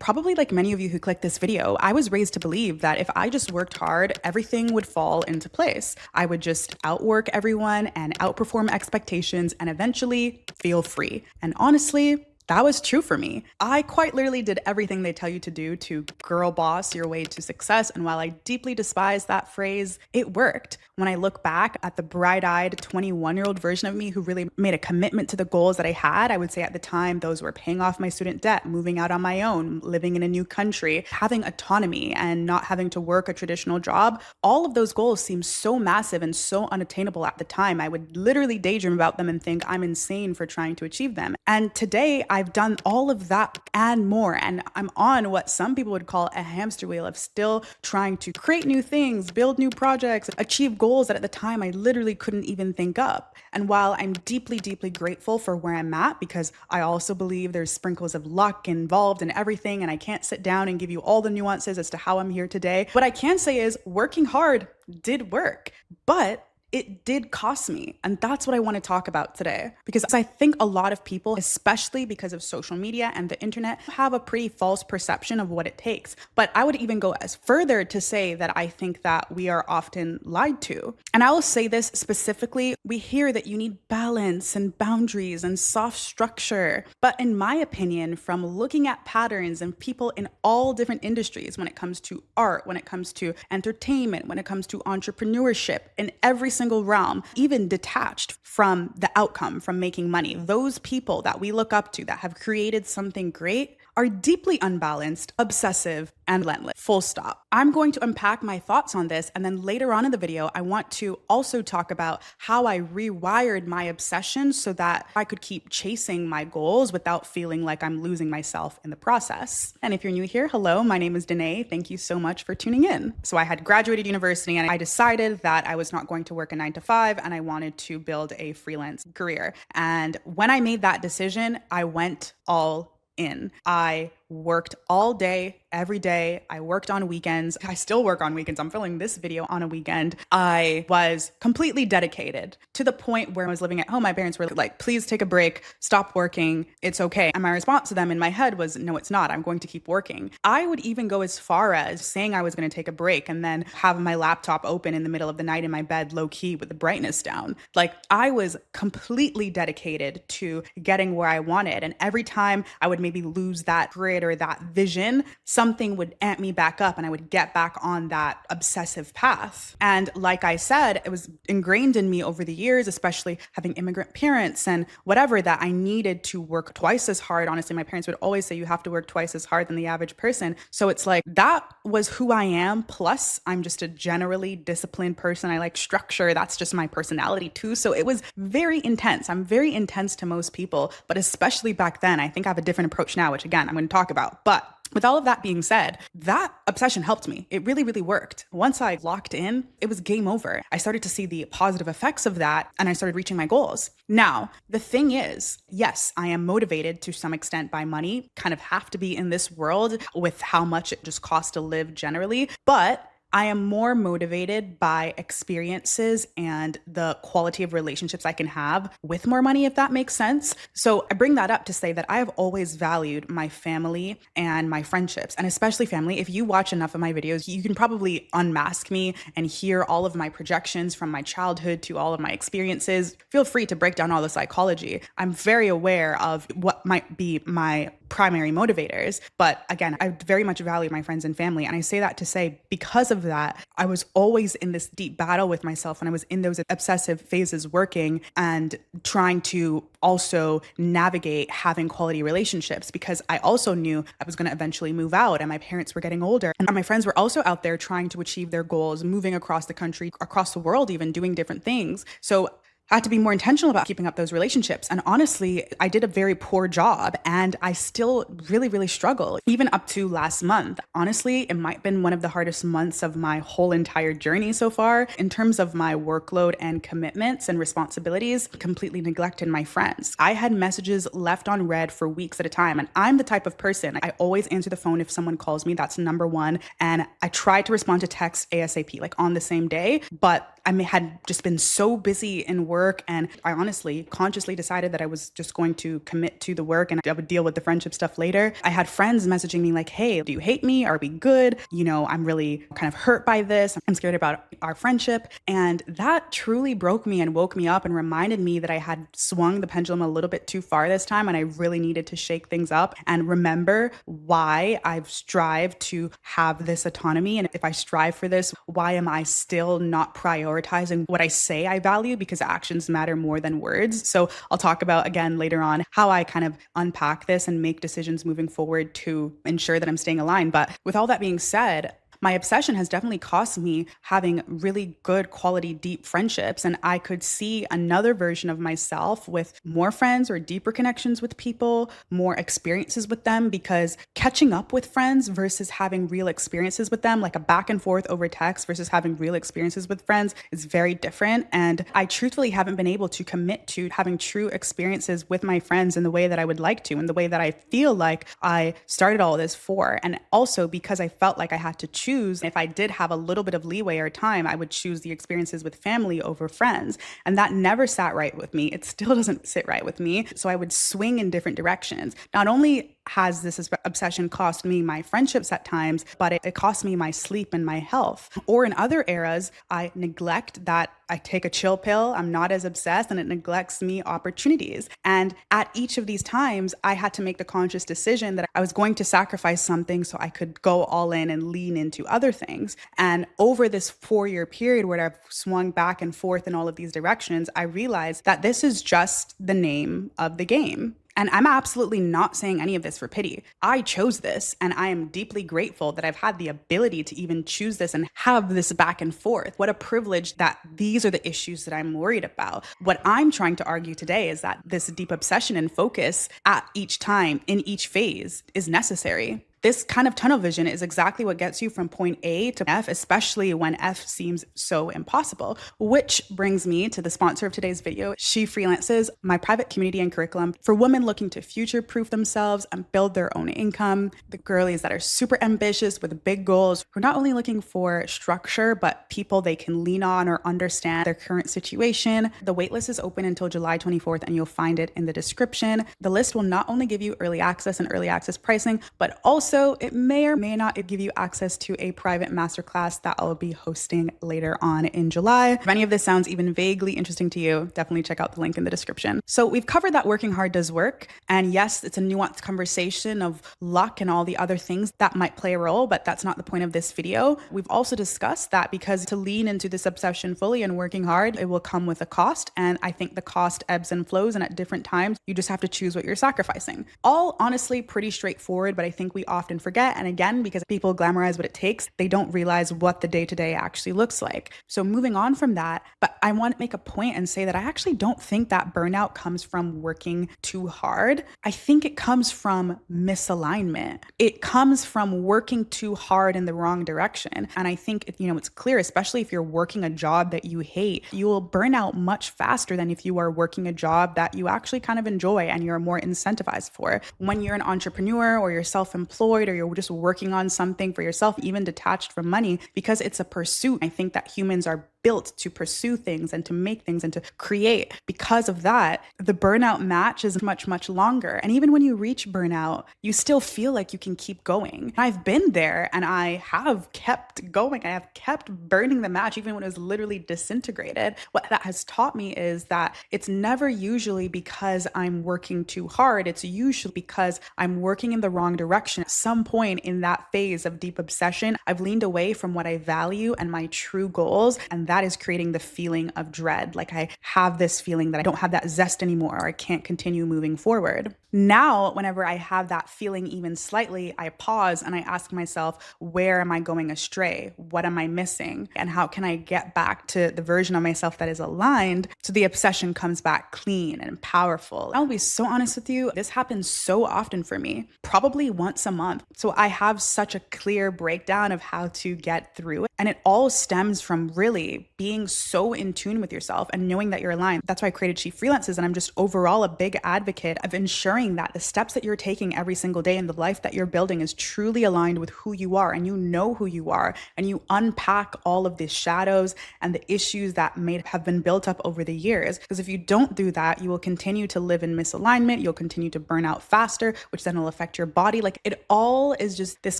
probably like many of you who clicked this video, I was raised to believe that if I just worked hard, everything would fall into place. I would just outwork everyone and outperform expectations and eventually feel free. And honestly, that was true for me. I quite literally did everything they tell you to do to girl boss your way to success. And while I deeply despise that phrase, it worked. When I look back at the bright-eyed 21-year-old version of me who really made a commitment to the goals that I had, I would say at the time those were paying off my student debt, moving out on my own, living in a new country, having autonomy and not having to work a traditional job. All of those goals seemed so massive and so unattainable at the time. I would literally daydream about them and think I'm insane for trying to achieve them. And today, I've done all of that and more, and I'm on what some people would call a hamster wheel of still trying to create new things, build new projects, achieve goals that at the time I literally couldn't even think up. And while I'm deeply, deeply grateful for where I'm at, because I also believe there's sprinkles of luck involved in everything, and I can't sit down and give you all the nuances as to how I'm here today, what I can say is working hard did work, but it did cost me. And that's what I want to talk about today. Because I think a lot of people, especially because of social media and the internet, have a pretty false perception of what it takes. But I would even go as further to say that I think that we are often lied to. And I will say this specifically, we hear that you need balance and boundaries and soft structure. But in my opinion, from looking at patterns and people in all different industries, when it comes to art, when it comes to entertainment, when it comes to entrepreneurship, in every single realm, even detached from the outcome, from making money, those people that we look up to that have created something great are deeply unbalanced, obsessive, and relentless. Full stop. I'm going to unpack my thoughts on this, and then later on in the video, I want to also talk about how I rewired my obsession so that I could keep chasing my goals without feeling like I'm losing myself in the process. And if you're new here, hello, my name is Danae. Thank you so much for tuning in. So I had graduated university and I decided that I was not going to work a 9 to 5 and I wanted to build a freelance career. And when I made that decision, I went all in. I worked all day, every day. I worked on weekends. I still work on weekends. I'm filming this video on a weekend. I was completely dedicated to the point where I was living at home. My parents were like, please take a break, stop working. It's okay. And my response to them in my head was, no, it's not. I'm going to keep working. I would even go as far as saying I was going to take a break and then have my laptop open in the middle of the night in my bed, low key with the brightness down. Like I was completely dedicated to getting where I wanted. And every time I would maybe lose that grid or that vision, something would amp me back up and I would get back on that obsessive path. And like I said, it was ingrained in me over the years, especially having immigrant parents and whatever, that I needed to work twice as hard. Honestly, my parents would always say you have to work twice as hard than the average person. So it's like that was who I am. Plus, I'm just a generally disciplined person. I like structure. That's just my personality too. So it was very intense. I'm very intense to most people, but especially back then, I think I have a different approach now, which again, I'm going to talk about. But with all of that being said, that obsession helped me. It really, really worked. Once I locked in, it was game over. I started to see the positive effects of that and I started reaching my goals. Now, the thing is, yes, I am motivated to some extent by money, kind of have to be in this world with how much it just costs to live generally, but I am more motivated by experiences and the quality of relationships I can have with more money, if that makes sense. So I bring that up to say that I have always valued my family and my friendships, and especially family. If you watch enough of my videos, you can probably unmask me and hear all of my projections from my childhood to all of my experiences. Feel free to break down all the psychology. I'm very aware of what might be my primary motivators. But again, I very much value my friends and family. And I say that to say, because of that, I was always in this deep battle with myself when I was in those obsessive phases working and trying to also navigate having quality relationships, because I also knew I was going to eventually move out and my parents were getting older. And my friends were also out there trying to achieve their goals, moving across the country, across the world, even doing different things. So I had to be more intentional about keeping up those relationships. And honestly, I did a very poor job and I still really, really struggle, even up to last month. Honestly, it might have been one of the hardest months of my whole entire journey so far in terms of my workload and commitments and responsibilities. Completely neglected my friends. I had messages left on read for weeks at a time. And I'm the type of person, I always answer the phone if someone calls me. That's number one. And I try to respond to text ASAP, like on the same day. But I had just been so busy in work work. And I honestly consciously decided that I was just going to commit to the work and I would deal with the friendship stuff later. I had friends messaging me like, hey, do you hate me? Are we good? I'm really kind of hurt by this. I'm scared about our friendship. And that truly broke me and woke me up and reminded me that I had swung the pendulum a little bit too far this time and I really needed to shake things up and remember why I've strived to have this autonomy. And if I strive for this, why am I still not prioritizing what I say I value? Because actions matter more than words. So I'll talk about again later on how I kind of unpack this and make decisions moving forward to ensure that I'm staying aligned. But with all that being said, my obsession has definitely cost me having really good quality, deep friendships. And I could see another version of myself with more friends or deeper connections with people, more experiences with them, because catching up with friends versus having real experiences with them, like a back and forth over text versus having real experiences with friends, is very different. And I truthfully haven't been able to commit to having true experiences with my friends in the way that I would like to, in the way that I feel like I started all this for. And also because I felt like I had to choose, if I did have a little bit of leeway or time, I would choose the experiences with family over friends. And that never sat right with me. It still doesn't sit right with me. So I would swing in different directions. Not only has this obsession cost me my friendships at times, but it cost me my sleep and my health. Or in other eras, I neglect that. I take a chill pill, I'm not as obsessed, and it neglects me opportunities. And at each of these times, I had to make the conscious decision that I was going to sacrifice something so I could go all in and lean into other things. And over this 4-year period where I've swung back and forth in all of these directions, I realized that this is just the name of the game. And I'm absolutely not saying any of this for pity. I chose this, and I am deeply grateful that I've had the ability to even choose this and have this back and forth. What a privilege that these are the issues that I'm worried about. What I'm trying to argue today is that this deep obsession and focus at each time, in each phase, is necessary. This kind of tunnel vision is exactly what gets you from point A to F, especially when F seems so impossible. Which brings me to the sponsor of today's video. She Freelances, my private community and curriculum for women looking to future-proof themselves and build their own income. The girlies that are super ambitious with big goals, who are not only looking for structure, but people they can lean on or understand their current situation. The waitlist is open until July 24th, and you'll find it in the description. The list will not only give you early access and early access pricing, but also it may or may not give you access to a private masterclass that I'll be hosting later on in July. If any of this sounds even vaguely interesting to you, definitely check out the link in the description. So we've covered that working hard does work. And yes, it's a nuanced conversation of luck and all the other things that might play a role, but that's not the point of this video. We've also discussed that because to lean into this obsession fully and working hard, it will come with a cost. And I think the cost ebbs and flows, and at different times, you just have to choose what you're sacrificing. All honestly pretty straightforward, but I think we often forget. And again, because people glamorize what it takes, they don't realize what the day-to-day actually looks like. So moving on from that, but I want to make a point and say that I actually don't think that burnout comes from working too hard. I think it comes from misalignment. It comes from working too hard in the wrong direction. And I think, it's clear, especially if you're working a job that you hate, you will burn out much faster than if you are working a job that you actually kind of enjoy and you're more incentivized for. When you're an entrepreneur or you're self-employed, or you're just working on something for yourself, even detached from money, because it's a pursuit. I think that humans are built to pursue things and to make things and to create. Because of that, the burnout match is much, much longer. And even when you reach burnout, you still feel like you can keep going. I've been there and I have kept going. I have kept burning the match even when it was literally disintegrated. What that has taught me is that it's never usually because I'm working too hard. It's usually because I'm working in the wrong direction. At some point in that phase of deep obsession, I've leaned away from what I value and my true goals. And that is creating the feeling of dread. Like I have this feeling that I don't have that zest anymore, or I can't continue moving forward. Now, whenever I have that feeling even slightly, I pause and I ask myself, where am I going astray? What am I missing? And how can I get back to the version of myself that is aligned so the obsession comes back clean and powerful? I'll be so honest with you, this happens so often for me, probably once a month. So I have such a clear breakdown of how to get through it. And it all stems from really day, being so in tune with yourself and knowing that you're aligned. That's why I created She Freelances. And I'm just overall a big advocate of ensuring that the steps that you're taking every single day and the life that you're building is truly aligned with who you are, and you know who you are, and you unpack all of the shadows and the issues that may have been built up over the years. Because if you don't do that, you will continue to live in misalignment. You'll continue to burn out faster, which then will affect your body. Like, it all is just this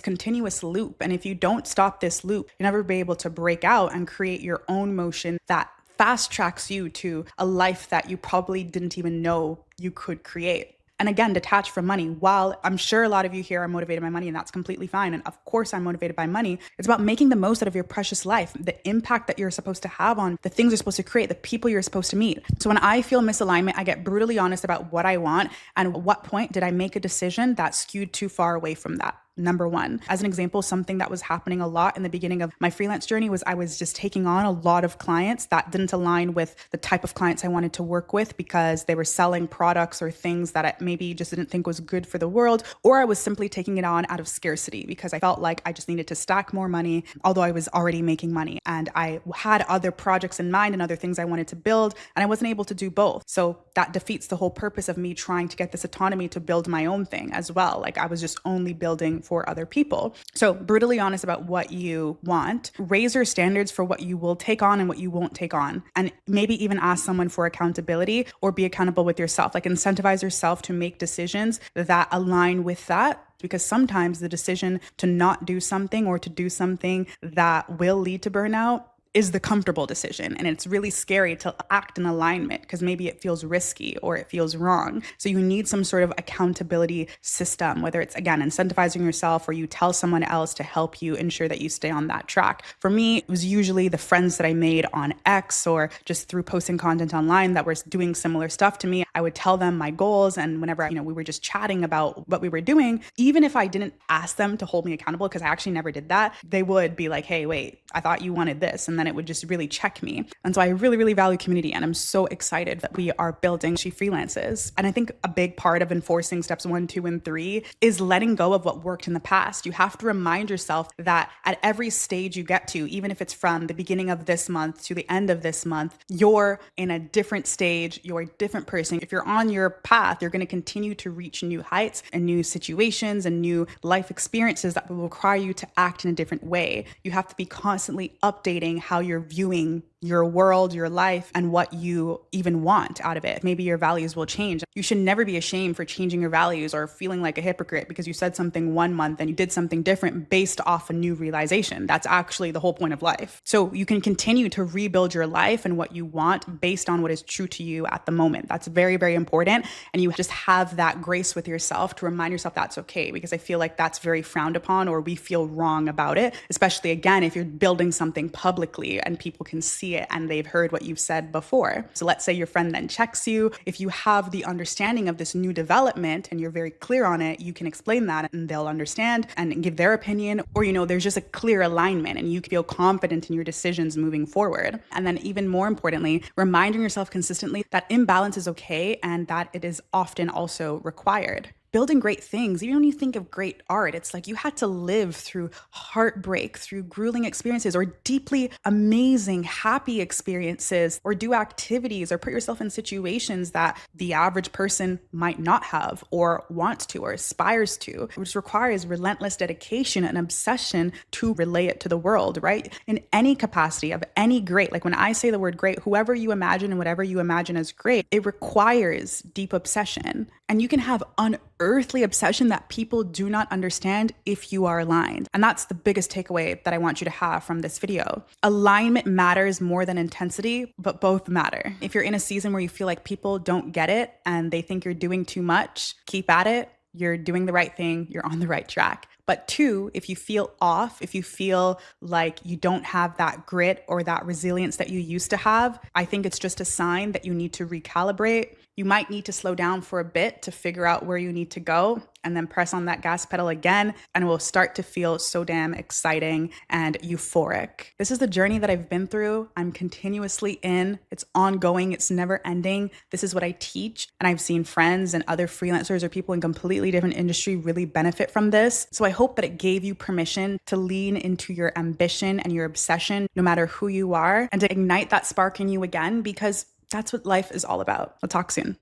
continuous loop. And if you don't stop this loop, you'll never be able to break out and create your own motion that fast tracks you to a life that you probably didn't even know you could create. And again, detach from money. While I'm sure a lot of you here are motivated by money, and that's completely fine. And of course, I'm motivated by money. It's about making the most out of your precious life, the impact that you're supposed to have on the things you're supposed to create, the people you're supposed to meet. So when I feel misalignment, I get brutally honest about what I want and at what point did I make a decision that skewed too far away from that. Number one, as an example, something that was happening a lot in the beginning of my freelance journey was I was just taking on a lot of clients that didn't align with the type of clients I wanted to work with, because they were selling products or things that I maybe just didn't think was good for the world, or I was simply taking it on out of scarcity because I felt like I just needed to stack more money, although I was already making money. And I had other projects in mind and other things I wanted to build, and I wasn't able to do both. So that defeats the whole purpose of me trying to get this autonomy to build my own thing as well. Like, I was just only building for other people. So brutally honest about what you want, raise your standards for what you will take on and what you won't take on. And maybe even ask someone for accountability or be accountable with yourself. Like, incentivize yourself to make decisions that align with that. Because sometimes the decision to not do something or to do something that will lead to burnout is the comfortable decision. And it's really scary to act in alignment because maybe it feels risky or it feels wrong. So you need some sort of accountability system, whether it's, again, incentivizing yourself or you tell someone else to help you ensure that you stay on that track. For me, it was usually the friends that I made on X or just through posting content online that were doing similar stuff to me. I would tell them my goals. And whenever, we were just chatting about what we were doing, even if I didn't ask them to hold me accountable, because I actually never did that, they would be like, hey, wait, I thought you wanted this. And then it would just really check me. And so I really, really value community. And I'm so excited that we are building She Freelances. And I think a big part of enforcing steps 1, 2, and 3 is letting go of what worked in the past. You have to remind yourself that at every stage you get to, even if it's from the beginning of this month to the end of this month, you're in a different stage, you're a different person. If you're on your path, you're going to continue to reach new heights and new situations and new life experiences that will require you to act in a different way. You have to be constantly updating how you're viewing your world, your life, and what you even want out of it. Maybe your values will change. You should never be ashamed for changing your values or feeling like a hypocrite because you said something one month and you did something different based off a new realization. That's actually the whole point of life. So you can continue to rebuild your life and what you want based on what is true to you at the moment. That's very, very important. And you just have that grace with yourself to remind yourself that's okay, because I feel like that's very frowned upon, or we feel wrong about it, especially again, if you're building something publicly and people can see it and they've heard what you've said before. So let's say your friend then checks you. If you have the understanding of this new development and you're very clear on it, you can explain that and they'll understand and give their opinion, or, there's just a clear alignment and you feel confident in your decisions moving forward. And then even more importantly, reminding yourself consistently that imbalance is okay and that it is often also required. Building great things, even when you think of great art, it's like you had to live through heartbreak, through grueling experiences, or deeply amazing, happy experiences, or do activities, or put yourself in situations that the average person might not have, or wants to, or aspires to, which requires relentless dedication and obsession to relay it to the world, right? In any capacity of any great, like when I say the word great, whoever you imagine and whatever you imagine as great, it requires deep obsession. And you can have unearthly obsession that people do not understand if you are aligned. And that's the biggest takeaway that I want you to have from this video. Alignment matters more than intensity, but both matter. If you're in a season where you feel like people don't get it and they think you're doing too much, keep at it. You're doing the right thing. You're on the right track. But 2, if you feel off, if you feel like you don't have that grit or that resilience that you used to have, I think it's just a sign that you need to recalibrate. You might need to slow down for a bit to figure out where you need to go. and then press on that gas pedal again, and it will start to feel so damn exciting and euphoric. This is the journey that I've been through. I'm continuously in. It's ongoing. It's never ending. This is what I teach. And I've seen friends and other freelancers or people in completely different industry really benefit from this. So I hope that it gave you permission to lean into your ambition and your obsession, no matter who you are, and to ignite that spark in you again, because that's what life is all about. I'll talk soon.